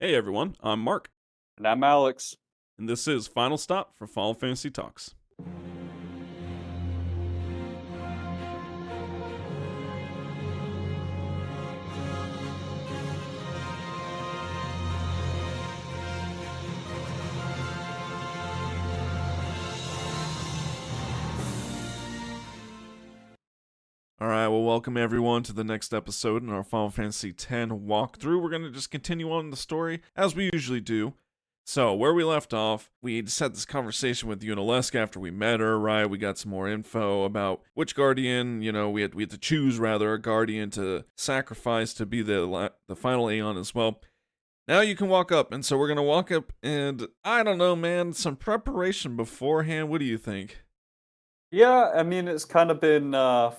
Hey everyone, I'm Mark, And I'm Alex. and this is Final Stop for Final Fantasy Talks. Alright, well, welcome everyone to the next episode in our Final Fantasy X walkthrough. We're going to just continue on the story as we usually do. So, where we left off, we just had this conversation with Yunalesca after we met her, right? We got some more info about which guardian, we had to choose, rather, a guardian to sacrifice to be the final Aeon as well. Now you can walk up, and so we're going to walk up, and I don't know, man, some preparation beforehand. What do you think? Yeah, I mean, it's kind of been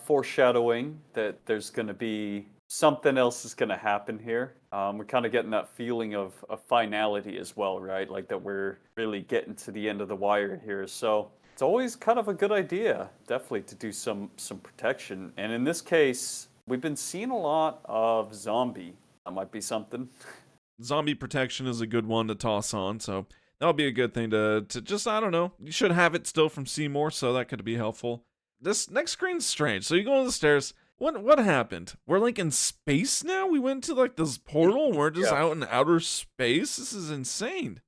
foreshadowing that there's going to be something else is going to happen here. We're kind of getting that feeling of a finality as well, right? Like that we're really getting to the end of the wire here. So it's always kind of a good idea, definitely, to do some protection. And in this case, we've been seeing a lot of zombie. That might be something. Zombie protection is a good one to toss on, so that'll be a good thing to just, I don't know. You should have it still from Seymour, so that could be helpful. This next screen's strange. So you go on the stairs. What happened? We're like in space now? We went to like this portal and we're just Yeah. out in outer space? This is insane.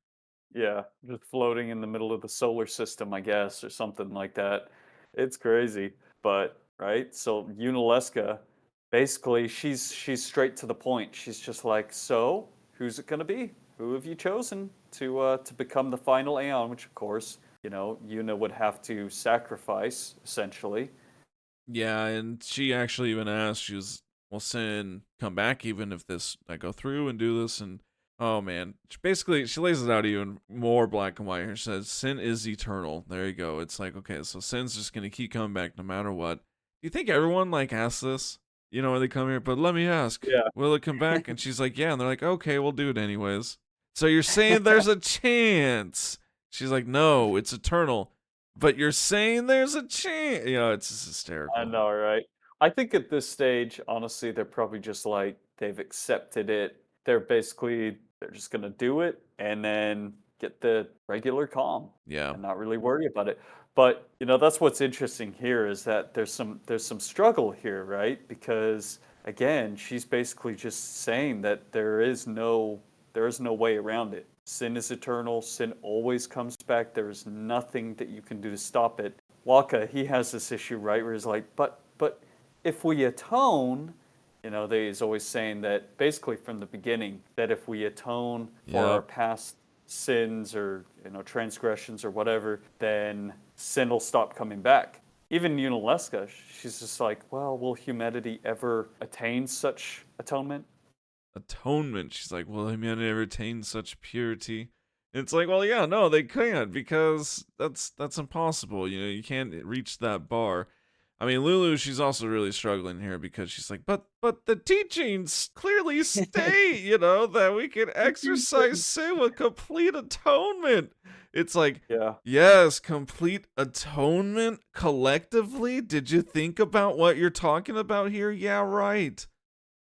Yeah, just floating in the middle of the solar system, I guess, or something like that. It's crazy. But right, so Yunalesca, basically, she's straight to the point. She's just like, so who's it gonna be? Who have you chosen to become the final Aeon? Which, of course, Yuna would have to sacrifice essentially. Yeah, and she actually even asked, she was, will Sin come back even if I go through and do this? And oh man, she lays it out even more black and white here. She says, Sin is eternal. There you go. It's like, okay, so Sin's just going to keep coming back no matter what. Do you think everyone like asks this? When they come here, but let me ask, Yeah. will it come back? And she's like, yeah. And they're like, okay, we'll do it anyways. So you're saying there's a chance? She's like, no, it's eternal. But you're saying there's a chance. It's just I hysterical. know, right? I think at this stage, honestly, they're probably just like they've accepted it. They're just gonna do it and then get the regular calm Yeah. and not really worry about it. But that's what's interesting here is that there's some struggle here, right? Because again, she's basically just saying that there is no way around it. Sin is eternal. Sin always comes back. There is nothing that you can do to stop it. Waka, he has this issue, right, where he's like, but if we atone, he's always saying that basically from the beginning, that if we atone for our Yep. past sins or transgressions or whatever, then sin will stop coming back. Even Yunalesca, she's just like, well, will humanity ever attain such atonement? Atonement. She's like, will humanity ever attain such purity? It's like, well, yeah, no, they can't because that's impossible. You can't reach that bar. I mean, Lulu, she's also really struggling here because she's like, but the teachings clearly state, that we can exercise sin with complete atonement. It's like, Yeah. yes, complete atonement collectively. Did you think about what you're talking about here? Yeah, right.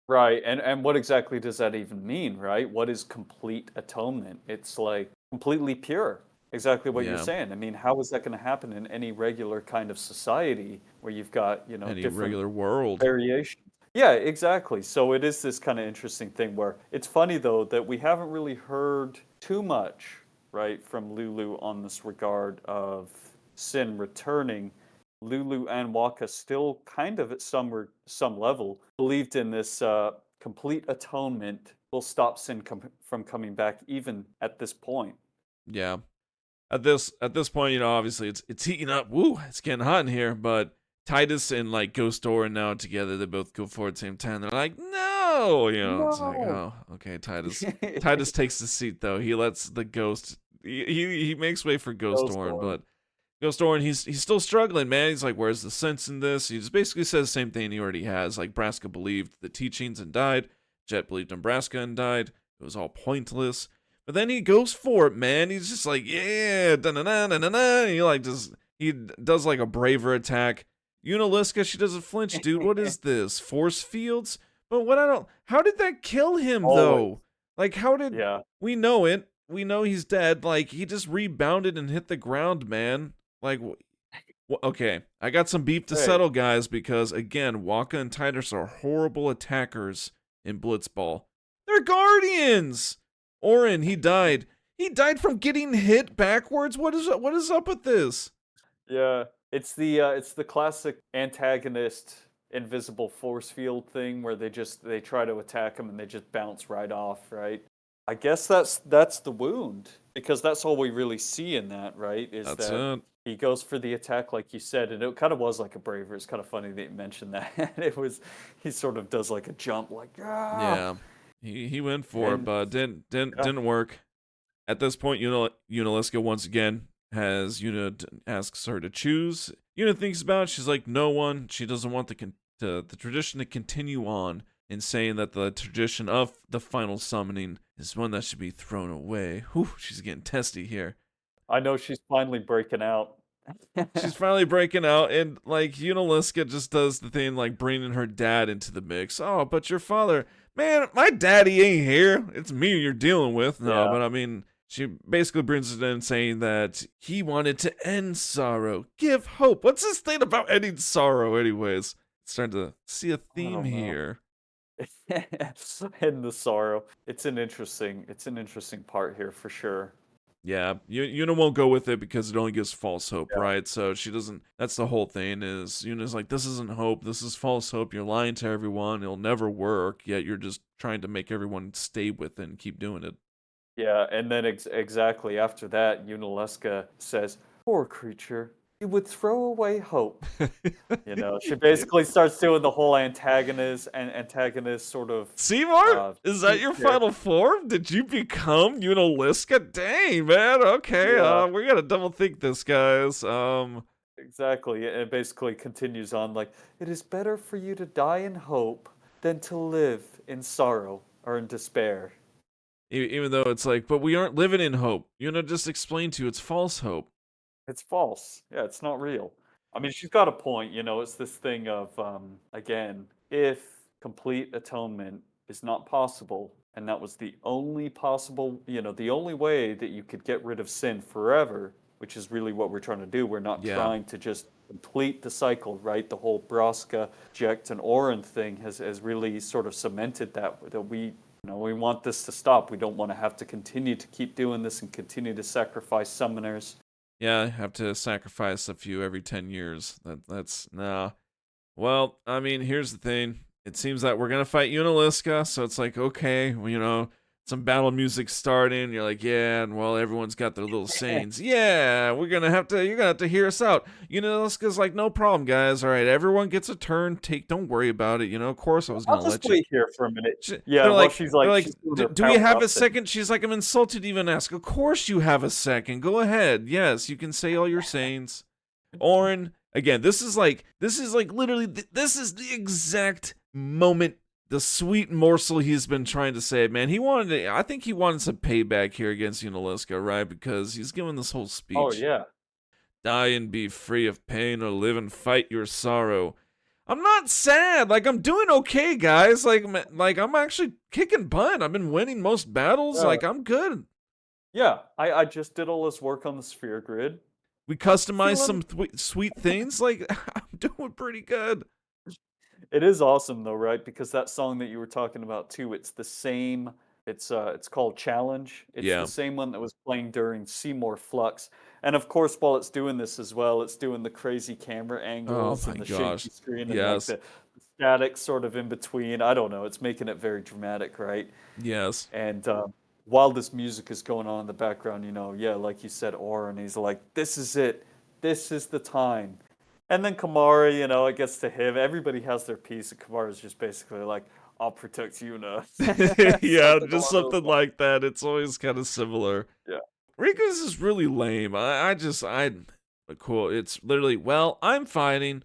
Right. And what exactly does that even mean, right? What is complete atonement? It's like completely pure. Exactly what you're Yeah. saying. I mean, how is that going to happen in any regular kind of society where you've got, Any different regular world. variations? Yeah, exactly. So it is this kind of interesting thing where it's funny though that we haven't really heard too much, right, from Lulu on this regard of Sin returning. Lulu and Waka still kind of at some level believed in this complete atonement will stop Sin from coming back even at this point. Yeah. At this point, obviously it's heating up. Woo, it's getting hot in here. But Titus and like Ghost Doran now together, they both go forward at the same time. They're like, no, it's like, No. oh, okay. Titus takes the seat though. He lets the ghost. He makes way for Ghost Ghost Doran, Lord. but Ghost Doran, he's still struggling, man. He's like, where's the sense in this? He just basically says the same thing he already has. Like Braska believed the teachings and died. Jecht believed in Braska and died. It was all pointless. But then he goes for it, man. He's just like, yeah, da na na na na na. He does like a braver attack. Yunalesca, she doesn't flinch, dude. What is this? Force fields? But what I don't. How did that kill him Always. though? Like, how did Yeah. we know it? We know he's dead. Like, he just rebounded and hit the ground, man. Like, okay, I got some beef to Hey. settle, guys, because again, Waka and Titus are horrible attackers in Blitzball. They're guardians. Orin, he died. He died from getting hit backwards. What is up with this? Yeah. It's the classic antagonist invisible force field thing where they try to attack him and they just bounce right off, right? I guess that's the wound because that's all we really see in that, right? Is That's that it. he goes for the attack like you said, and it kind of was like a braver. It's kind of funny that you mentioned that. He sort of does like a jump, like Yeah, he went for it, and but yeah, didn't work. At this point, Yunalesca once again has asks her to choose. Yuna thinks about it. She's like, no one. She doesn't want the tradition to continue on, in saying that the tradition of the final summoning is one that should be thrown away. Whew, she's getting testy here. I know she's finally breaking out. She's finally breaking out, and like Yunalesca just does the thing like bringing her dad into the mix. Oh, but your father, man, my daddy ain't here. It's me you're dealing with. No, Yeah. but I mean, she basically brings it in saying that he wanted to end sorrow, give hope. What's this thing about ending sorrow, anyways? Starting to see a I theme don't know. here. And the sorrow. It's an interesting part here for sure. Yeah, Yuna won't go with it because it only gives false hope, Yeah. right? So she doesn't. That's the whole thing. Is Yuna's like, this isn't hope. This is false hope. You're lying to everyone. It'll never work. Yet you're just trying to make everyone stay with it and keep doing it. Yeah, and then exactly after that, Yunalesca says, "Poor creature, you would throw away hope." You know, she basically starts doing the whole antagonist sort of Seymour, is that speech your there. final form? Did you become Yunalesca? Dang, man. Okay, Yeah, we gotta double think this, guys. exactly. And it basically continues on like, "It is better for you to die in hope than to live in sorrow or in despair." Even though it's like, but we aren't living in hope. Yuna just explained to you it's false hope. It's false. Yeah, it's not real. I mean, she's got a point, you know, it's this thing of, again, if complete atonement is not possible, and that was the only possible, you know, the only way that you could get rid of sin forever, which is really what we're trying to do. We're not Yeah. trying to just complete the cycle, right? The whole Braska, Jecht, and Orin thing has really sort of cemented that we, you know, we want this to stop. We don't want to have to continue to keep doing this and continue to sacrifice summoners. Yeah, I have to sacrifice a few every 10 years. That's nah. Well, I mean, here's the thing. It seems that we're gonna fight Yunalesca, so it's like, okay, well, some battle music starting. You're like, yeah, and well, everyone's got their little sayings. Yeah, you're gonna have to hear us out. Yunalesca's like, no problem, guys. All right, everyone gets a turn. Don't worry about it. Of course I was I'll gonna just let you. wait here for a minute. They're Yeah, well, like, they're like, she's doing her do we have a power-up thing. second? She's like, I'm insulted to even ask. Of course you have a second. Go ahead. Yes, you can say all your sayings. Orin, again, this is like literally, this is the exact moment, the sweet morsel he's been trying to say, man. I think he wanted some payback here against Yunalesca, right? Because he's given this whole Oh, speech. yeah. Die and be free of pain, or live and fight your sorrow. I'm not sad. Like, I'm doing okay, guys. Like I'm actually kicking butt. I've been winning most battles. Yeah. Like, I'm good. Yeah, I just did all this work on the sphere grid. We customized Feeling some sweet things. Like, I'm doing pretty good. It is awesome though, right? Because that song that you were talking about too, it's the same. It's called Challenge. It's the Yeah. same one that was playing during Seymour Flux. And of course, while it's doing this as well, it's doing the crazy camera Oh angles my and the gosh. shaky screen and like Yes. the static sort of in between. I don't know. It's making it very dramatic, right? Yes. And while this music is going on in the background, you know, yeah, like you said, Oren, he's like, this is it. This is the time. And then Kamara, you know, it gets to him. Everybody has their piece, and Kamara's just basically like, I'll protect Yuna. Yeah, Something just along those something lines. like that. It's always kind of similar. Yeah. Rika's is really lame. But cool. It's literally, well, I'm fighting.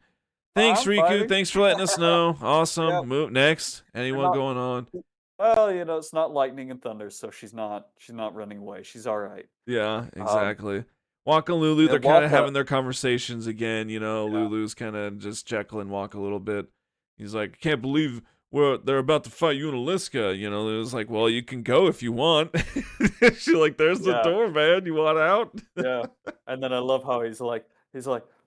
Thanks, I'm Riku. fighting. Thanks for letting us know. Yeah. Awesome. Move next. They're Anyone not, going on? well, you know, it's not lightning and thunder, so she's not running away. She's all right. Yeah, Um, exactly. Waka and Lulu, they're and kind of Waka, having their conversations again. yeah. Lulu's kind of just Jekyll and Waka a little bit. He's like, can't believe well, they're about to fight Yunalesca. It was like, well, you can go if you want. She's like, there's the Yeah, door, man. You want out? yeah. And then I love how he's like,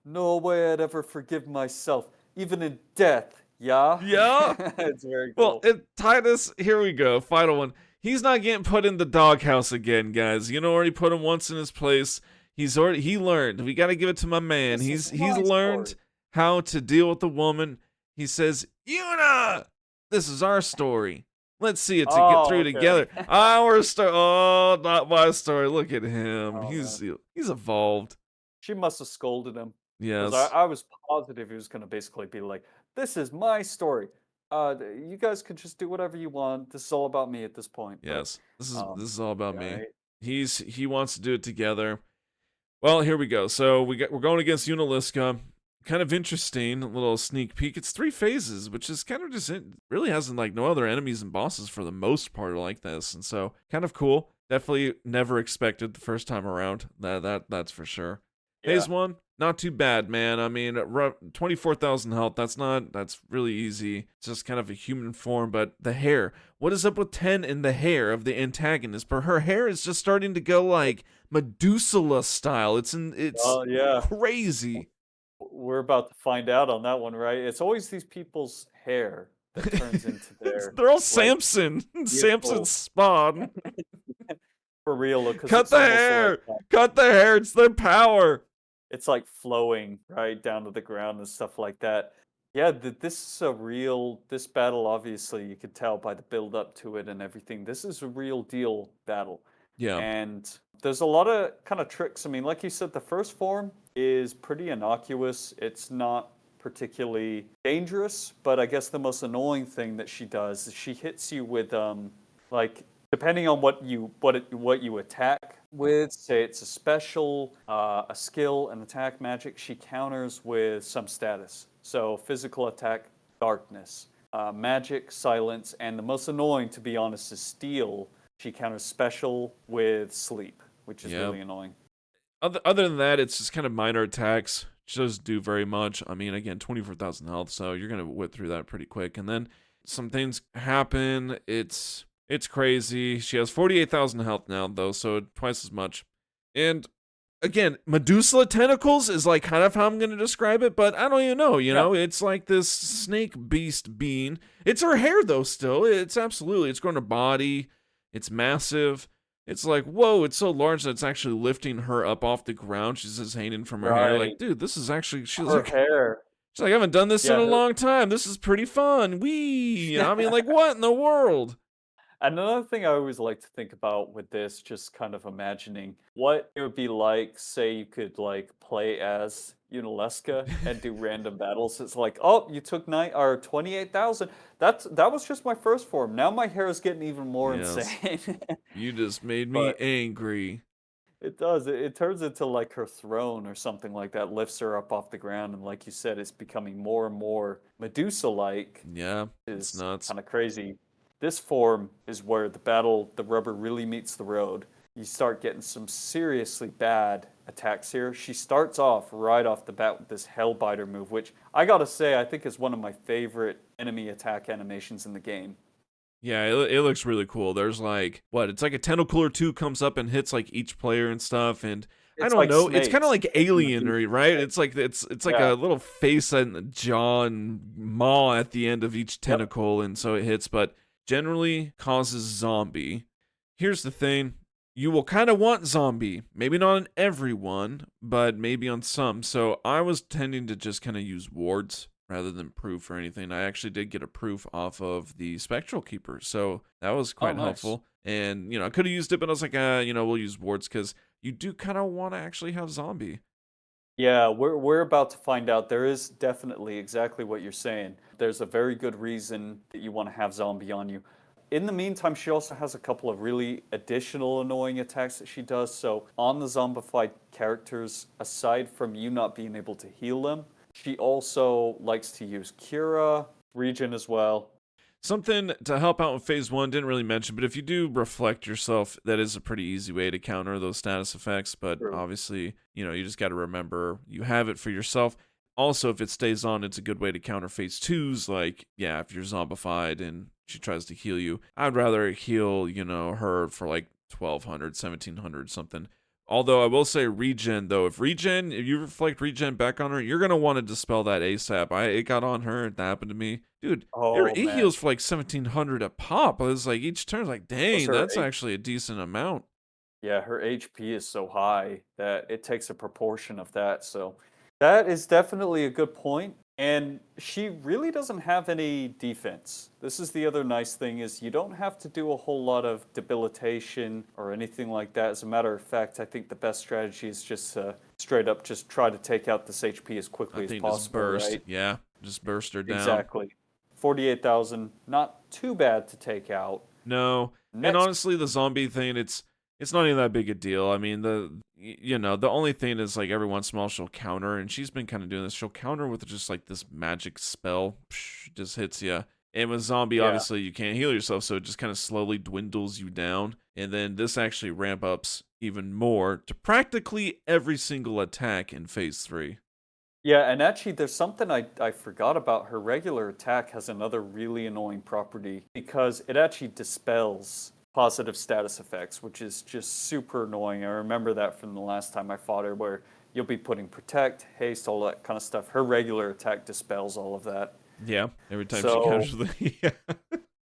no way I'd ever forgive myself, even in death. Yeah, Yeah. it's very Well, cool. Titus, here we go. Final one. He's not getting put in the doghouse again, guys. Already put him once in his place. He learned. We got to give it to my man. This He's is he's my learned story. how to deal with the woman. He says, "Yuna, this is our story. Let's see it to get Oh, through okay. together. Our story. Oh, not my story. Look at him. Oh man, He's evolved. she must have scolded him because Yes, I was positive he was gonna basically be like, "This is my story. You guys can just do whatever you want. This is all about me at this point." But yes. This is um, this is all about me. right, He wants to do it together. Well, here we go. So we're going against Yunalesca. Kind of interesting, a little sneak peek. It's 3 phases, which is kind of just it. Really hasn't like no other enemies and bosses for the most part like this, and so kind of cool. Definitely never expected the first time around. That's for sure. yeah. Phase 1, not too bad, man. I mean, 24,000 health. That's really easy. It's just kind of a human form, but the hair. What is up with 10 in the hair of the antagonist? But her hair is just starting to go like Medusa style. It's Oh yeah. crazy. We're about to find out on that one, right? It's always these people's hair that turns into their They're all like Samson. Samson's vehicle spawn. for real, because Cut it's the almost like hair. Cut the hair. It's their power. it's like flowing right down to the ground and stuff like that. Yeah, this is a real this battle. Obviously, you could tell by the build up to it and everything. This is a real deal battle, Yeah. and there's a lot of kind of tricks. I mean, like you said, the first form is pretty innocuous. It's not particularly dangerous, but I guess the most annoying thing that she does is she hits you with like depending on what you attack with, say it's a special, a skill, an attack magic, she counters with some status. So physical attack, darkness, magic, silence, and the most annoying, to be honest, is steel. She counters special with sleep, which is Yeah. really annoying. Other than that, it's just kind of minor attacks. She doesn't do very much. I mean, again, 24,000 health, so you're gonna whip through that pretty quick. And then some things happen. It's crazy. She has 48,000 health now, though, so twice as much. And again, Medusa tentacles is like kind of how I'm gonna describe it, but I don't even know. Yeah. It's like this snake beast being. It's her hair though. Still, it's growing her body. It's massive. It's like, whoa, it's so large that it's actually lifting her up off the ground. She's just hanging from her hair. Like, Right. dude, this is actually, Her hair. she's like, I haven't done this in Yeah, a her long time. This is pretty fun. Wee. I mean, like, what in the world? Another thing I always like to think about with this, just kind of imagining what it would be like, say you could like play as Yunalesca and do random battles. It's like, oh, you took 28,000. That was just my first form. Now my hair is getting even more Yes. insane. You just made me But angry. it does. It turns into like her throne or something like that, lifts her up off the ground, and like you said, it's becoming more and more Medusa-like. Yeah, it's Is nuts. kind of crazy. This form is where the rubber really meets the road. You start getting some seriously bad attacks here. She starts off right off the bat with this Hellbiter move, which I gotta say, I think is one of my favorite enemy attack animations in the game. Yeah, it looks really cool. There's like, what? It's like a tentacle or two comes up and hits like each player and stuff. And I It's don't like know. It's kind of snakes. like It's Alien, Medusa right? snake. It's like Yeah. a little face and jaw and maw at the end of each Yep. tentacle, and so it hits. But generally causes zombie. Here's the thing. You will kind of want zombie. Maybe not on everyone, but maybe on some. So I was tending to just kind of use wards rather than proof or anything. I actually did get a proof off of the Spectral Keeper. So that was Oh, quite nice. helpful. And, I could have used it, but I was like, we'll use wards because you do kind of want to actually have zombie. Yeah, we're about to find out. There is definitely exactly what you're saying. There's a very good reason that you want to have zombie on you. In the meantime, she also has a couple of really additional annoying attacks that she does. So on the zombified characters, aside from you not being able to heal them, she also likes to use Cura, Regen as well. Something to help out in phase 1, didn't really mention, but if you do reflect yourself, that is a pretty easy way to counter those status effects. But True. obviously, you just got to remember you have it for yourself. Also, if it stays on, it's a good way to counter phase twos. Like, yeah, if you're zombified and she tries to heal you, I'd rather heal, her for like 1200, 1700 something. Although I will say regen, though, if you reflect regen back on her, you're going to want to dispel that ASAP. It got on her. It happened to me. Dude, Oh it man, heals for like 1700 a pop. It was like each turn, like, plus dang, her that's actually a decent amount. Yeah, her HP is so high that it takes a proportion of that. So that is definitely a good point. And she really doesn't have any defense. This is the other nice thing is you don't have to do a whole lot of debilitation or anything like that. As a matter of fact, I think the best strategy is just straight up just try to take out this HP as quickly I as think just possible, burst. right? Yeah, just burst her down. Exactly. 48,000, not too bad to take out. No, and Next, honestly, the zombie thing, it's not even that big a deal. I mean, the only thing is like every once in a while she'll counter, and she's been kind of doing this. She'll counter with just like this magic spell, just hits you. And with zombie, yeah. obviously you can't heal yourself, so it just kind of slowly dwindles you down. And then this actually ramp ups even more to practically every single attack in phase 3. Yeah, and actually, there's something I forgot about. Her regular attack has another really annoying property because it actually dispels positive status effects, which is just super annoying. I remember that from the last time I fought her, where you'll be putting protect, haste, all that kind of stuff. Her regular attack dispels all of that. Yeah, every time she So, counters the yeah.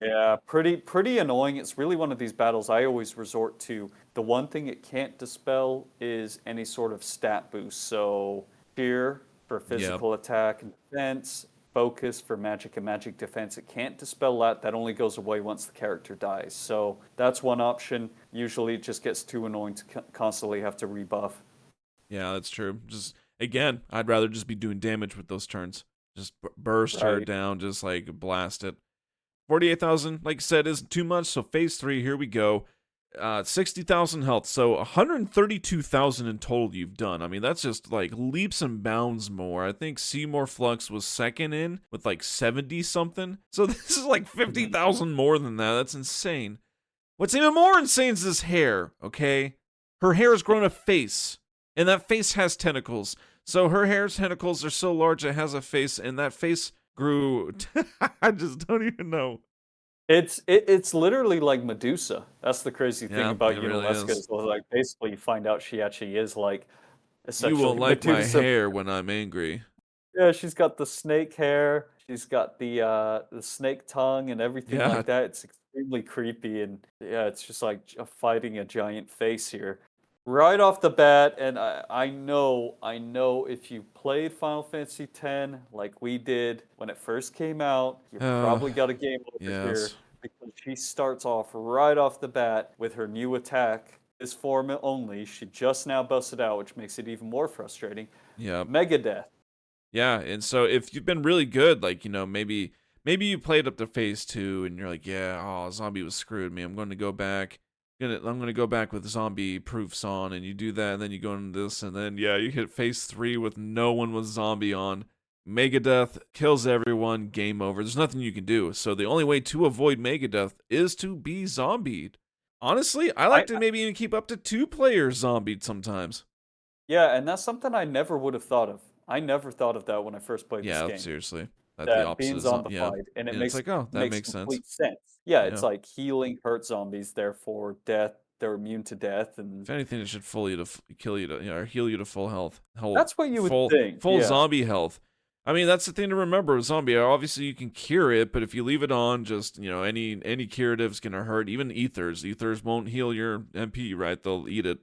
yeah, pretty annoying. It's really one of these battles I always resort to. The one thing it can't dispel is any sort of stat boost. So, fear for physical attack and defense, focus for magic and magic defense. It can't dispel that. That only goes away once the character dies. So that's one option. Usually it just gets too annoying to constantly have to rebuff. Yeah, that's true. Just again, I'd rather just be doing damage with those turns. Just burst her Right. down, just like blast it. 48,000, like I said, isn't too much. So phase 3, here we go. 60,000 health. So 132,000 in total you've done. I mean, that's just like leaps and bounds more. I think Seymour Flux was second in with like 70 something. So this is like 50,000 more than that. That's insane. What's even more insane is this hair, okay? Her hair has grown a face, and that face has tentacles. So her hair's tentacles are so large it has a face, and that face grew. I just don't even know. It's literally like Medusa. That's the crazy thing Yeah, about it really Yunalesca is. is like basically you find out she actually is like You essentially won't like my Medusa. hair when I'm angry. Yeah, she's got the snake hair. She's got the snake tongue and everything Yeah, like that. It's extremely creepy and yeah, it's just like fighting a giant face here. Right off the bat, and I know if you played Final Fantasy X like we did when it first came out, you uh, probably got a game over here yes. because she starts off right off the bat with her new attack. This form only. She just now busted out, which makes it even more frustrating. Yeah. Megadeth. Yeah, and so if you've been really good, like, maybe you played up to phase 2 and you're like, yeah, oh, zombie was screwed me. I'm going to go back. I'm gonna go back with zombie proofs on, and you do that, and then you go into this, and then yeah, you hit phase 3 with no one with zombie on. Megadeth kills everyone, game over. There's nothing you can do. So the only way to avoid Megadeth is to be zombied. Honestly, I like I to maybe even keep up to 2 players zombied sometimes. Yeah, and that's something I never would have thought of. I never thought of that when I first played this Yeah, game. seriously. That's the That opposite being of zombie. Yeah. zombified, and it And it's like, oh, that makes makes sense. complete sense. Yeah, it's Yeah. like healing hurt zombies, therefore death. They're immune to death, If and anything, it should kill you to, or heal you to full health. that's what you would think. Full Yeah, zombie health. I mean, that's the thing to remember with zombie. Obviously, you can cure it, but if you leave it on, just any curative's gonna hurt. Even ethers. Ethers won't heal your MP, right? They'll eat it.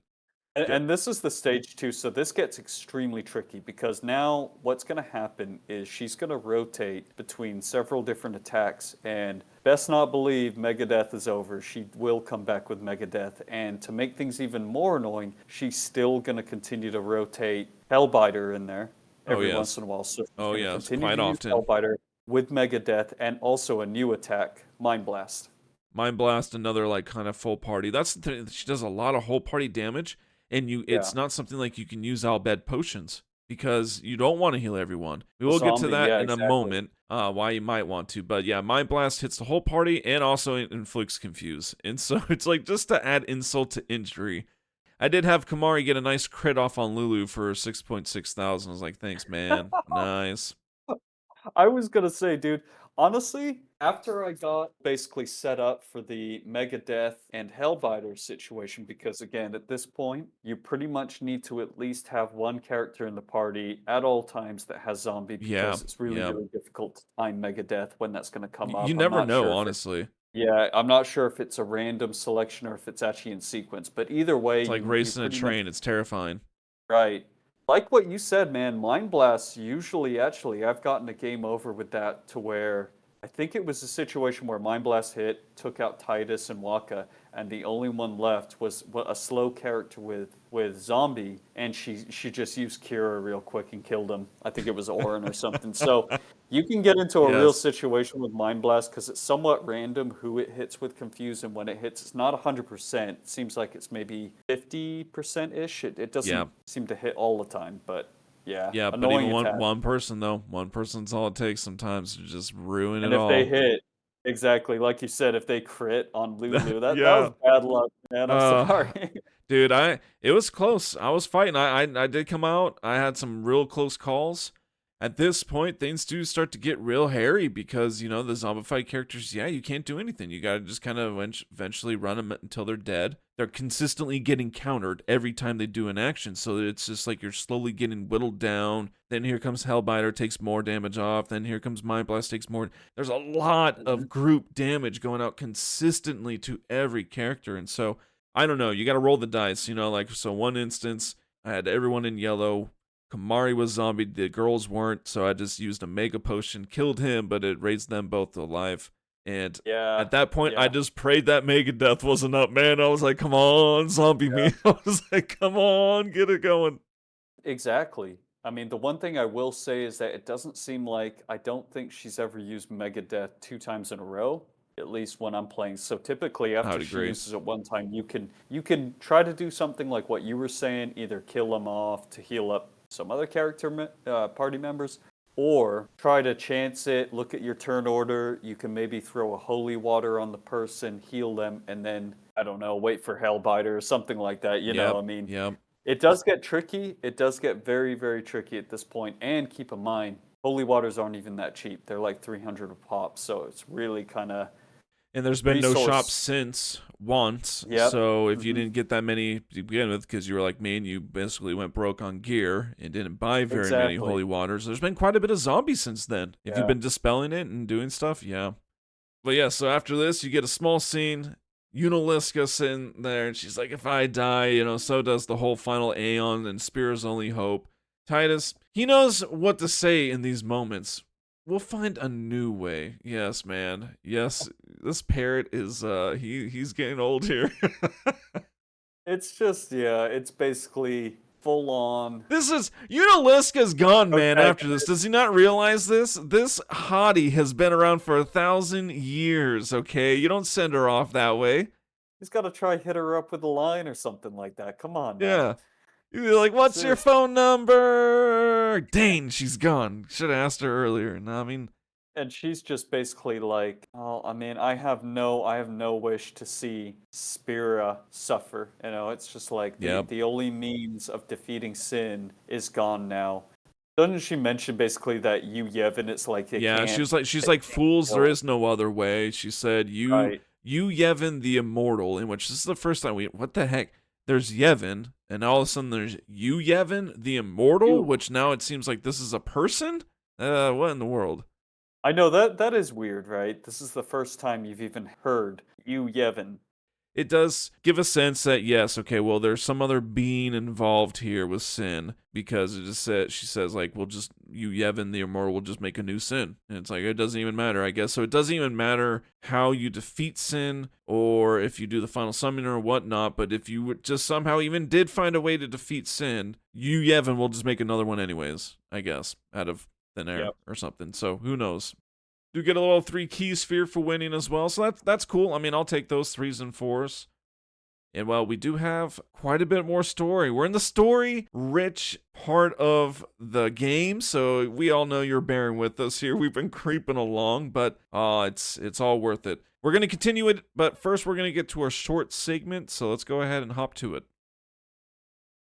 and, Okay. and this is the stage two, so this gets extremely tricky because now what's going to happen is she's going to rotate between several different attacks, and best not believe Megadeth is over. She will come back with Megadeth, and to make things even more annoying, she's still going to continue to rotate Hellbiter in there Oh every once yes. in a while. So she's Oh going to yes. continue Quite to use often. Hellbiter with Megadeth, and also a new attack, Mind Blast. Mind Blast, another like kind of full party. That's the thing. She does a lot of whole party damage, and Yeah, it's not something like you can use Al Bhed potions because you don't want to heal everyone. We will get to zombie. that Yeah, in a exactly. moment. Why you might want to, but yeah, Mind Blast hits the whole party and also inflicts confuse, and so it's like just to add insult to injury. I did have Kamari get a nice crit off on Lulu for 6.6 thousand. I was like, thanks, man. Nice. I was gonna say, dude, honestly, after I got basically set up for the Megadeth and Hellbiter situation, because again, at this point, you pretty much need to at least have one character in the party at all times that has zombie, Yeah. because it's really, Yeah. really difficult to time Megadeth when that's gonna come You up. I'm never not know, sure if honestly. I'm not sure if it's a random selection or if it's actually in sequence, but either way, It's like you racing a pretty much train. It's terrifying. right. Like what you said, man, Mind Blast usually actually I've gotten a game over with that to where I think it was a situation where Mind Blast hit, took out Titus and Waka, and the only one left was a slow character with zombie, and she just used Kira real quick and killed him. I think it was Orin or something. So you can get into a real Yes. situation with Mind Blast because it's somewhat random who it hits with Confuse, and when it hits, it's not 100%. It seems like it's maybe 50%-ish. It Yeah. doesn't seem to hit all the time, but yeah, Yeah, but annoying even attack. one person though, one person's all it takes sometimes to just ruin And it if they all. hit, exactly like you said, if they crit on Lulu, that Yeah. was bad luck, man. I'm Uh sorry. Dude, it was close. I was fighting. I did come out. I had some real close calls. At this point, things do start to get real hairy because, you know, the zombified characters, yeah, you can't do anything. You got to just kind of eventually run them until they're dead. They're consistently getting countered every time they do an action, so that it's just like you're slowly getting whittled down. Then here comes Hellbiter, takes more damage off. Then here comes Mind Blast, takes more. There's a lot of group damage going out consistently to every character, and so I don't know. You got to roll the dice, you know. Like, so one instance, I had everyone in yellow. Kamari was zombie. The girls weren't, so I just used a mega potion, killed him, but it raised them both alive. And Yeah, at that point, I yeah, just prayed that mega death wasn't up, man. I was like, come on, zombie yeah. me. I was like, come on, get it going. Exactly. I mean, the one thing I will say is that it doesn't seem like I don't think she's ever used Megadeth 2 times in a row, at least when I'm playing. So typically I after would she agree. uses it one time, you can try to do something like what you were saying, either kill them off to heal up some other party members, or try to chance it, look at your turn order. You can maybe throw a holy water on the person, heal them, and then, I don't know, wait for Hellbiter or something like that. Yep, I mean, yep. it does get tricky. It does get very, very tricky at this point. And keep in mind, holy waters aren't even that cheap. They're like 300 a pop. So it's really kind of And there's been no shops resource. since once. Yep. So if you Hmm. didn't get that many to begin with, because you were like me and you basically went broke on gear and didn't buy very many Exactly. holy waters, there's been quite a bit of zombies since then. If you've Yeah. been dispelling it and doing stuff, yeah. But yeah, so after this, you get a small scene. Yunalesca sitting there, and she's like, if I die, you know, so does the whole final Aeon and Spear's only hope. Titus, he knows what to say in these moments. We'll find a new way. Yes, man. Yes, this parrot is he's getting old here. It's just, yeah, it's basically full on. This is Yunalesca's gone, man, Okay. after this. Does he not realize this? This hottie has been around for 1,000 years, okay? You don't send her off that way. He's got to try hit her up with a line or something like that. Come on now. Yeah. You'd be like, what's your Seriously. phone number? Dang, she's gone. Should have asked her earlier. No, I mean, And she's just basically like, oh, I mean, I have no wish to see Spira suffer. It's just like the yep. the only means of defeating sin is gone now. Doesn't she mention basically that you Yevon? It's like they Yeah, can't. she's They like, can't fools, there kill. is no other way. She said, Right. you Yevon the Immortal, in which this is the first time what the heck? There's Yevon, and all of a sudden there's you Yevon the Immortal, You. which now it seems like this is a person? What in the world? I know that is weird, right? This is the first time you've even heard you Yevon. It does give a sense that yes, okay, well, there's some other being involved here with sin because it just said she says like, we'll just you Yevon the Immortal will just make a new sin, and it's like it doesn't even matter, I guess. So it doesn't even matter how you defeat sin or if you do the final summon or whatnot. But if you just somehow even did find a way to defeat sin, you Yevon will just make another one anyways, I guess, out of thin air Yep. or something. So who knows? Do get a little 3 key sphere for winning as well, so that's cool. I mean, I'll take those 3s and 4s. And well, we do have quite a bit more story. We're in the story-rich part of the game, so we all know you're bearing with us here. We've been creeping along, but it's all worth it. We're gonna continue it, but first we're gonna get to our short segment. So let's go ahead and hop to it.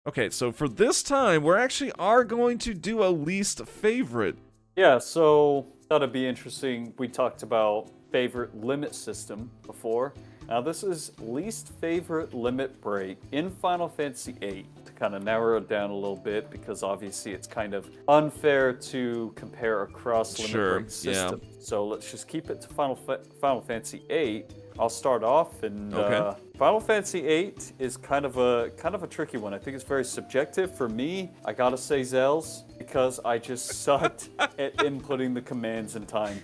Okay, so for this time, we're actually are going to do a least favorite. Yeah, so that'd be interesting. We talked about favorite limit system before. Now this is least favorite limit break in Final Fantasy VIII, to kind of narrow it down a little bit, because obviously it's kind of unfair to compare across limit break systems. Yeah. So let's just keep it to Final Fantasy VIII. I'll start off, and Okay. Final Fantasy VIII is kind of a tricky one. I think it's very subjective. For me, I gotta say Zell's, because I just sucked at inputting the commands in time.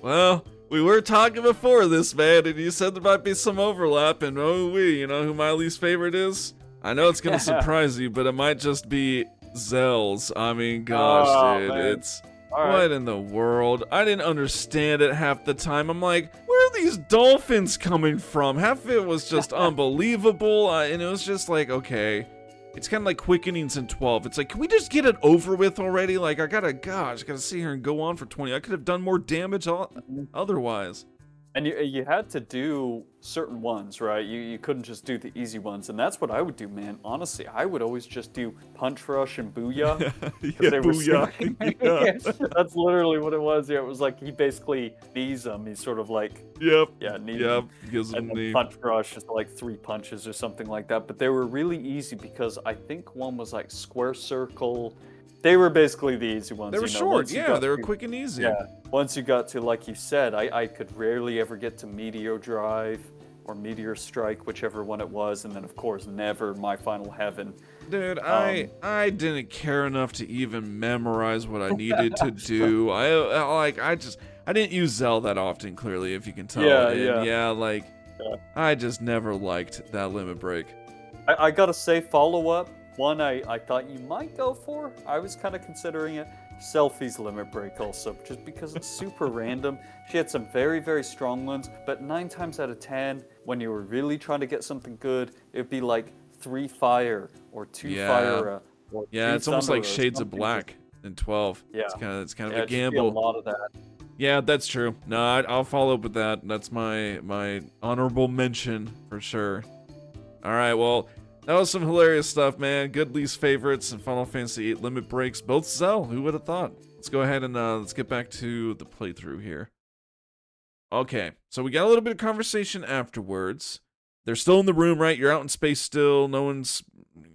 Well, we were talking before this, man, and you said there might be some overlap, and you know who my least favorite is? I know it's gonna surprise you, but it might just be Zell's. I mean, gosh, dude, man. it's... All What right. in the world? I didn't understand it half the time. I'm like, where are these dolphins coming from? Half of it was just unbelievable, and it was just like, okay. It's kind of like quickenings in 12. It's like, can we just get it over with already? Like, I gotta sit here and go on for 20. I could have done more damage otherwise. And you had to do certain ones, right? You couldn't just do the easy ones, and that's what I would do, man. Honestly, I would always just do punch rush and booyah. Yeah, They were booyah. Yeah. That's literally what it was. Yeah, it was like he basically knees them. He's sort of like, Yep. yeah, knees Yep. them. Gives him And then knee. punch rush is like 3 punches or something like that. But they were really easy, because I think one was like square circle. They were basically the easy ones. They were you know, short. once you Yeah, got they were to- quick and easy. Yeah. Once you got to, like you said, I could rarely ever get to Meteor Drive or Meteor Strike, whichever one it was, and then of course never My Final Heaven. Dude, I didn't care enough to even memorize what I needed to do. I didn't use Zell that often, clearly, if you can tell. Yeah, And yeah. I just never liked that limit break. I gotta say, follow up, one I thought you might go for, I was kind of considering it, Selfie's Limit Break also, just because it's super random. She had some very, very strong ones, but 9 times out of 10, when you were really trying to get something good, it'd be like 3 fire, or 2 Yeah. fire, or Yeah, 2 it's almost thunder, like or Shades of something. Black in 12. Yeah. It's kind of Yeah, a it'd just be gamble. a lot of that. Yeah, that's true. No, I'll follow up with that. That's my honorable mention for sure. All right, well, that was some hilarious stuff, man. Good least favorites and Final Fantasy VIII limit breaks. Both Zell. Who would have thought? Let's go ahead and let's get back to the playthrough here. Okay, so we got a little bit of conversation afterwards. They're still in the room, right? You're out in space still. No one's,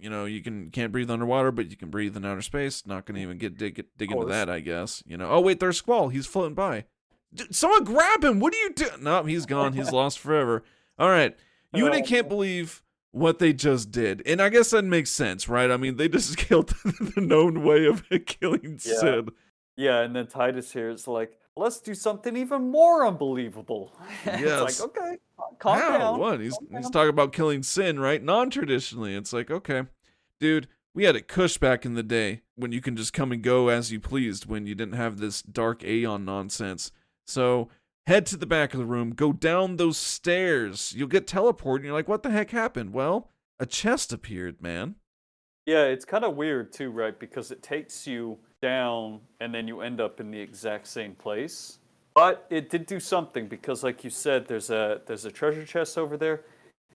you can't breathe underwater, but you can breathe in outer space. Not gonna even dig into that, I guess. Oh wait, there's Squall. He's floating by. Dude, someone grab him. What are you doing? No, he's gone. He's lost forever. All right, Yuna can't believe what they just did, and I guess that makes sense, right? I mean, they just killed the known way of killing Yeah. Sid. Yeah, and then Titus here is like, let's do something even more unbelievable. Yes. It's like, okay, calm How? down. What? He's calm down. talking about killing Sin, right? Non-traditionally. It's like, okay, dude, we had it cush back in the day when you can just come and go as you pleased when you didn't have this dark Aeon nonsense. So head to the back of the room, go down those stairs. You'll get teleported, and you're like, what the heck happened? Well, a chest appeared, man. Yeah, it's kind of weird too, right? Because it takes you down and then you end up in the exact same place. But it did do something, because like you said, there's a treasure chest over there.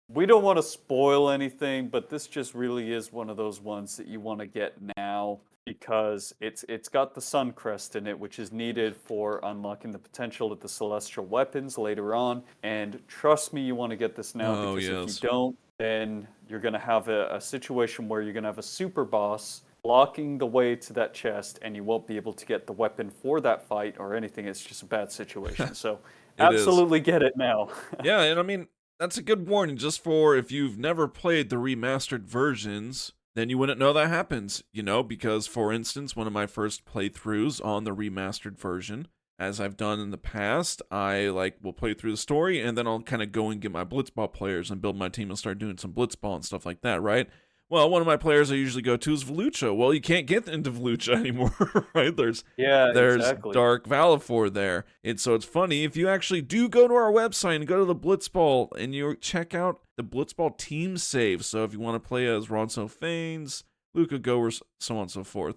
We don't want to spoil anything, but this just really is one of those ones that you want to get now, because it's got the sun crest in it, which is needed for unlocking the potential of the celestial weapons later on. And trust me, you want to get this now, Oh, because yes. if you don't, then you're going to have a situation where you're going to have a super boss blocking the way to that chest, and you won't be able to get the weapon for that fight or anything. It's just a bad situation. So It is. absolutely get it now. Yeah, and I mean, that's a good warning just for if you've never played the remastered versions, then you wouldn't know that happens, because, for instance, one of my first playthroughs on the remastered version, as I've done in the past, I will play through the story, and then I'll kind of go and get my blitzball players and build my team and start doing some blitzball and stuff like that, right? Well, one of my players I usually go to is Volucha. Well, you can't get into Volucha anymore, right? There's Exactly. Dark Valifor there. So it's funny, if you actually do go to our website and go to the Blitzball and you check out the Blitzball team save, so if you want to play as Ronso Fanes, Luca Goers, so on and so forth.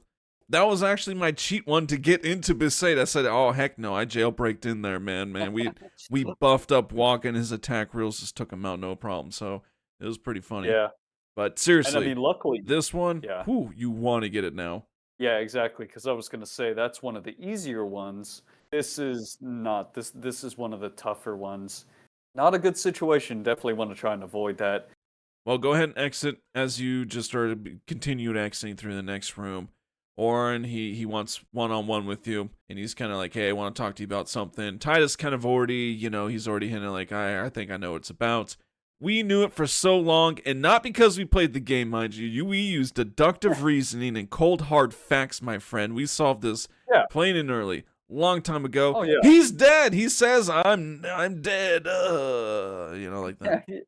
That was actually my cheat one to get into Besaid. I said, oh, heck no, I jailbreaked in there, man. We buffed up Walk, and his attack reels just took him out, no problem. So it was pretty funny. Yeah. But And I seriously, mean, luckily, this one, yeah. whew, you want to get it now. Yeah, exactly. Because I was going to say that's one of the easier ones. This is not. This is one of the tougher ones. Not a good situation. Definitely want to try and avoid that. Well, go ahead and exit as you just started continued exiting through the next room. Oren, he wants one-on-one with you, and he's kind of like, hey, I want to talk to you about something. Titus kind of already, he's already hinting like, I think I know what it's about. We knew it for so long, and not because we played the game, mind you. We used deductive reasoning and cold hard facts, my friend. We solved this Yeah. plain and early, long time ago. Oh yeah. He's dead. He says, I'm dead. Like that. Yeah.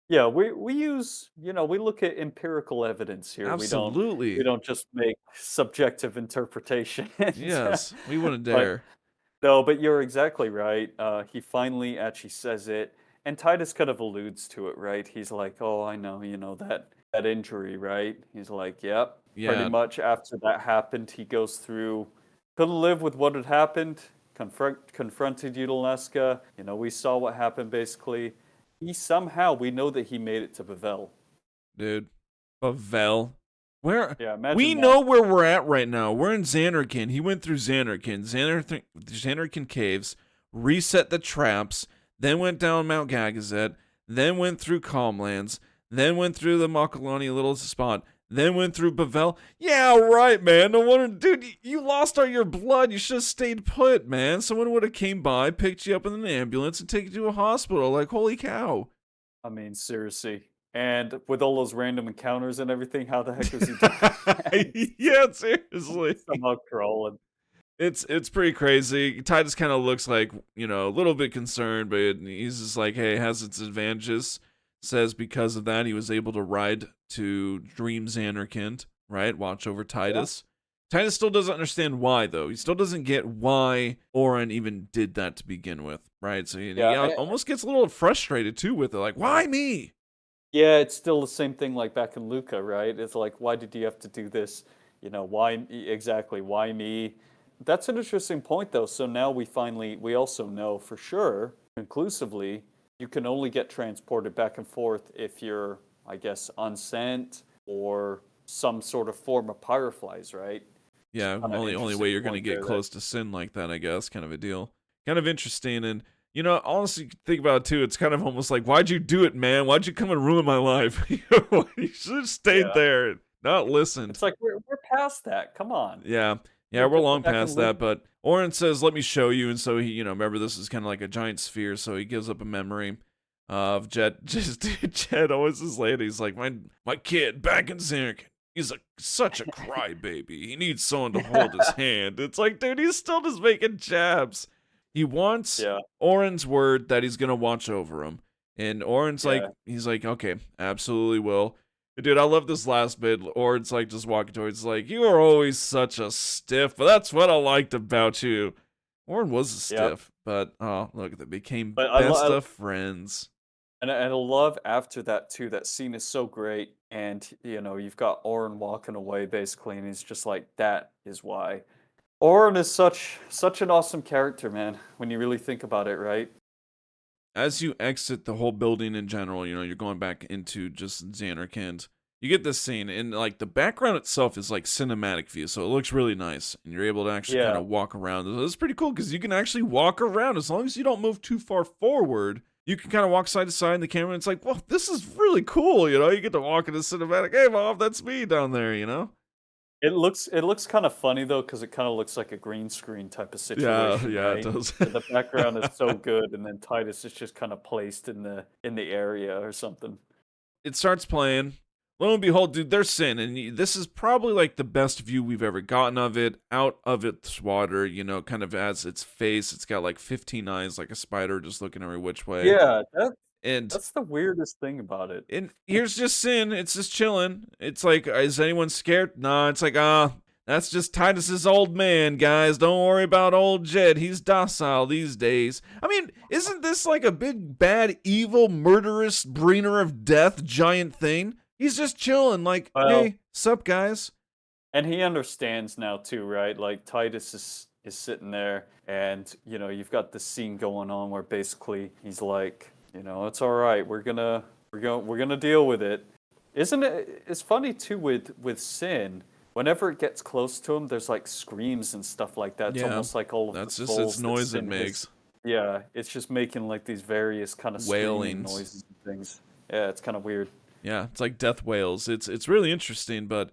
Yeah, we use, we look at empirical evidence here. We Absolutely. don't just make subjective interpretations. Yes, we wouldn't But dare. no, but you're exactly right. He finally actually says it, and Titus kind of alludes to it, right? He's like, "Oh, I know, that injury, right?" He's like, "Yep." Pretty Yeah, much after that happened, he goes through, couldn't live with what had happened. Confronted Yunalesca. We saw what happened basically. We know that he made it to Bavel. dude. Bavel. Where Yeah, we imagine that. know where we're at right now. We're in Xanarkin. He went through Xanarkin. Xanarkin caves, reset the traps, then went down Mount Gagazet, then went through Calmlands, then went through the Makalani little spot, then went through Bavel. Yeah, right, man. No wonder, dude, you lost all your blood. You should have stayed put, man. Someone would have came by, picked you up in an ambulance, and taken you to a hospital. Like, holy cow. I mean, seriously. And with all those random encounters and everything, how the heck was he doing that? Yeah, seriously. Somehow crawling. It's pretty crazy. Titus kind of looks like, a little bit concerned, but he's just like, hey, it has its advantages. Says because of that, he was able to ride to Dream Xanarkand, right? Watch over Yeah. Titus. Titus still doesn't understand why, though. He still doesn't get why Oren even did that to begin with, right? So he Yeah. almost gets a little frustrated, too, with it. Like, why me? Yeah, it's still the same thing like back in Luca, right? It's like, why did you have to do this? Why exactly? Why me? That's an interesting point, though. So now we also know for sure, conclusively, you can only get transported back and forth if you're, I guess, unsent or some sort of form of pyroflies, right? Yeah, Kind of only interesting way you're gonna point get there. That close to sin like that, I guess, kind of a deal. Kind of interesting, and honestly, think about it too. It's kind of almost like, why'd you do it, man? Why'd you come and ruin my life? You should have stayed yeah, there, and not listened. it's like we're past that. Come on, Yeah, yeah, we're we're we're long back in past that. Luca. But Oren says, "Let me show you," and so he, remember this is kind of like a giant sphere, so he gives up a memory of Jet. Just Jet always is late. He's like, my kid back in Xanarkand. He's such a crybaby. He needs someone to hold his hand. It's like, dude, he's still just making jabs. He wants Yeah, Oren's word that he's gonna watch over him, and Oren's like, yeah. he's like, okay, absolutely will. Dude, I love this last bit. Oren's like just walking towards, like, you are always such a stiff, but that's what I liked about you. Oren was a Yep. stiff, but oh, look, they became But best of friends. and I love after that too. That scene is so great, and you've got Oren walking away basically, and he's just like, "That is why." Oren is such an awesome character, man. When you really think about it, right? As you exit the whole building in general, you're going back into just Xanarkand. You get this scene, and like the background itself is like cinematic view, so it looks really nice, and you're able to actually kind Yeah, of walk around. It's pretty cool because you can actually walk around as long as you don't move too far forward. You can kind of walk side to side in the camera, and it's like, well, this is really cool. You get to walk in a cinematic. Hey, mom, that's me down there. it looks kind of funny though, because it kind of looks like a green screen type of Yeah, situation, yeah, it right? does. The background is so good, and then Titus is just kind of placed in the area or something. It starts playing. Lo and behold, dude, there's Sin, and this is probably like the best view we've ever gotten of it. Out of its water, kind of as its face. It's got like 15 eyes, like a spider, just looking every which way. Yeah, And that's the weirdest thing about it. and here's just Sin. It's just chilling. It's like, is anyone scared? Nah. It's like, that's just Titus's old man, guys. Don't worry about old Jed. He's docile these days. I mean, isn't this like a big, bad, evil, murderous, bringer of death giant thing? He's just chilling, like, Well, hey, sup, guys? and he understands now too, right? Like Titus is sitting there, and you've got this scene going on where basically he's like, it's all right. We're gonna deal with it. Isn't it? It's funny too with Sin. Whenever it gets close to him, there's like screams and stuff like that. It's Yeah, almost like all of the that's just its souls that noise it Sin has. makes. Yeah, it's just making like these various kind of screaming Wailings. noises and things. Yeah, it's kind of weird. Yeah, it's like death wails. It's really interesting, but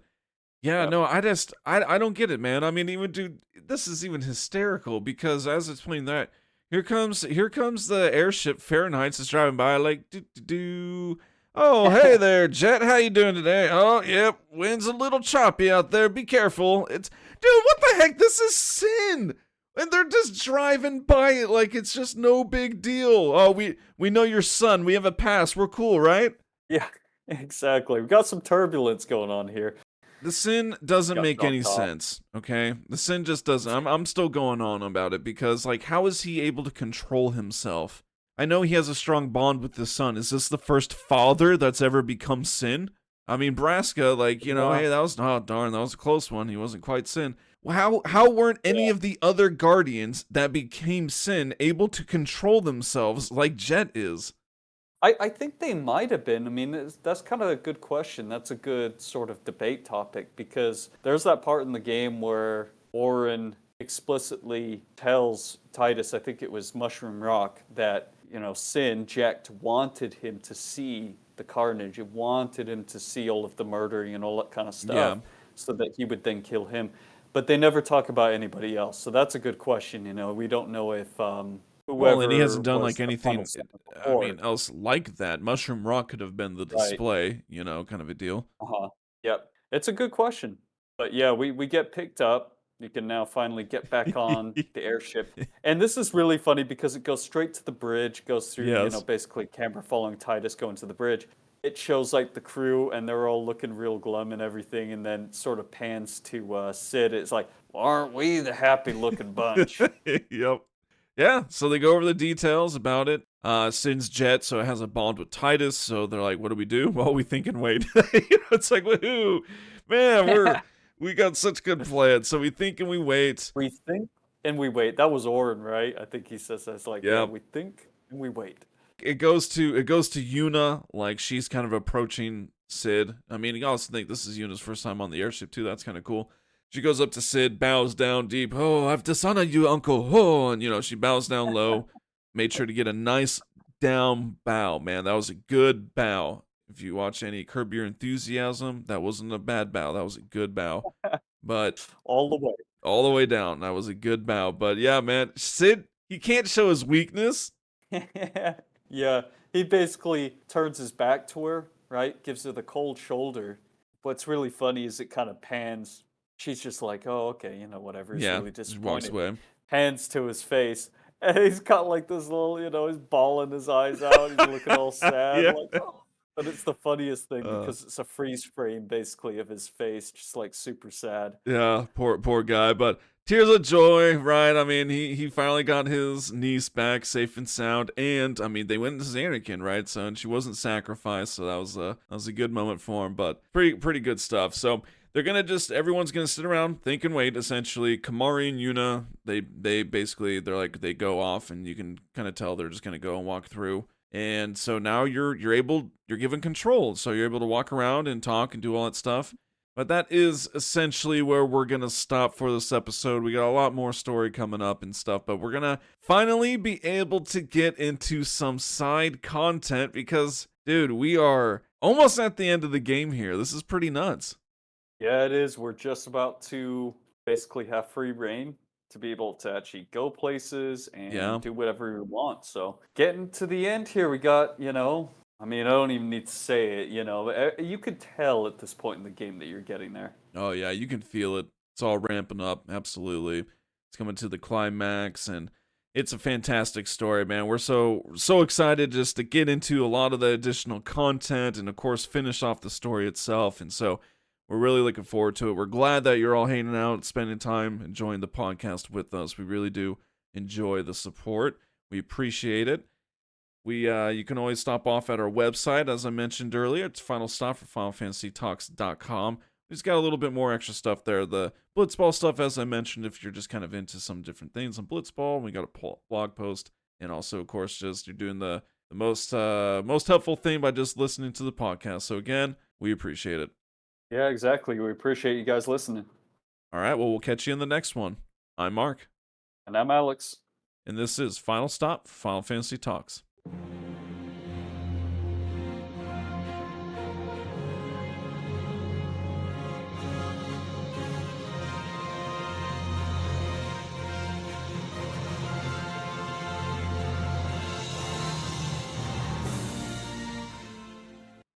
yeah, Yeah. no, I don't get it, man. I mean, even dude, this is even hysterical because as it's playing that, here comes the airship. Fahrenheit's is driving by like do do do. Oh, hey there, Jet. How you doing today? Oh, yep. Wind's a little choppy out there. Be careful. It's dude. What the heck? This is Sin, and they're just driving by it like it's just no big deal. Oh, we know your son. We have a pass. We're cool, right? Yeah, exactly. We've got some turbulence going on here. The sin doesn't Got make any knocked off. sense, okay? The sin just doesn't. I'm still going on about it because like how is he able to control himself? I know he has a strong bond with his son. Is this the first father that's ever become Sin? I mean, Braska, like, Yeah, hey, that was oh darn, that was a close one. He wasn't quite Sin. Well, how weren't any yeah. of the other guardians that became Sin able to control themselves like Jet is? I think they might have been. I mean, that's kind of a good question. That's a good sort of debate topic because there's that part in the game where Orin explicitly tells Titus, I think it was Mushroom Rock, that, Sin, Jecht, wanted him to see the carnage. It wanted him to see all of the murdering and all that kind of Yeah. stuff so that he would then kill him. But they never talk about anybody else. So that's a good question. We don't know if Well, and he whoever hasn't done was like the final anything, son I before. mean, else like that. Mushroom Rock could have been the Right. display, kind of a deal. Uh-huh. Yep. It's a good question. But yeah, we get picked up. You can now finally get back on the airship. And this is really funny because it goes straight to the bridge, goes through, Yes. basically camera following Titus going to the bridge. It shows like the crew and they're all looking real glum and everything, and then sort of pans to Sid. It's like, well, aren't we the happy looking bunch? Yep. Yeah, so they go over the details about it. Sin's jet, so it has a bond with Titus. So they're like, "What do we do?" Well, we think and wait. It's like, woohoo, man, we got such good plans. So we think and we wait. We think and we wait. That was Orin, right? I think he says that's like, yeah, Yeah, we think and we wait. it goes to Yuna, like she's kind of approaching Sid. I mean, you also think this is Yuna's first time on the airship too. That's kind of cool. She goes up to Sid, bows down deep. Oh, I've dishonored you, Uncle. Oh, and she bows down low. Made sure to get a nice down bow, man. That was a good bow. If you watch any Curb Your Enthusiasm, that wasn't a bad bow. That was a good bow. But All the way. all the way down, that was a good bow. But yeah, man, Sid, he can't show his weakness. Yeah, he basically turns his back to her, right? Gives her the cold shoulder. What's really funny is it kind of pans. She's just like, oh, okay, whatever. He's Yeah, really just walks disappointed. away. Hands to his face. And he's got like this little, he's bawling his eyes out. He's looking all sad. Yeah. Like, oh. But it's the funniest thing Uh, because it's a freeze frame basically of his face, just like super sad. Yeah, poor guy, but tears of joy, right? I mean, he finally got his niece back safe and sound, and I mean, they went to Anakin, right? So and she wasn't sacrificed, so that was a good moment for him, but pretty good stuff. So everyone's gonna sit around, think and wait. Essentially, Kamari and Yuna, they basically they go off, and you can kind of tell they're just gonna go and walk through. And so now you're given control, so you're able to walk around and talk and do all that stuff. But that is essentially where we're going to stop for this episode. We got a lot more story coming up and stuff, but we're going to finally be able to get into some side content because, dude, we are almost at the end of the game here. This is pretty nuts. Yeah, it is. We're just about to basically have free reign to be able to actually go places Yeah. and do whatever we want. So, getting to the end here, we got, I mean, I don't even need to say it, you could tell at this point in the game that you're getting there. Oh, yeah, you can feel it. It's all ramping up. Absolutely. It's coming to the climax, and it's a fantastic story, man. We're so excited just to get into a lot of the additional content and, of course, finish off the story itself. And so we're really looking forward to it. We're glad that you're all hanging out, spending time, enjoying the podcast with us. We really do enjoy the support. We appreciate it. You can always stop off at our website, as I mentioned earlier. It's final stop for FinalFantasyTalks.com. We just got a little bit more extra stuff there. The Blitzball stuff, as I mentioned, if you're just kind of into some different things on Blitzball, we got a blog post, and also, of course, just you're doing the most helpful thing by just listening to the podcast. So again, We appreciate it. Yeah, exactly. We appreciate you guys listening. All right, well, we'll catch you in the next one. I'm Mark. And I'm Alex. And this is Final Stop Final Fantasy Talks.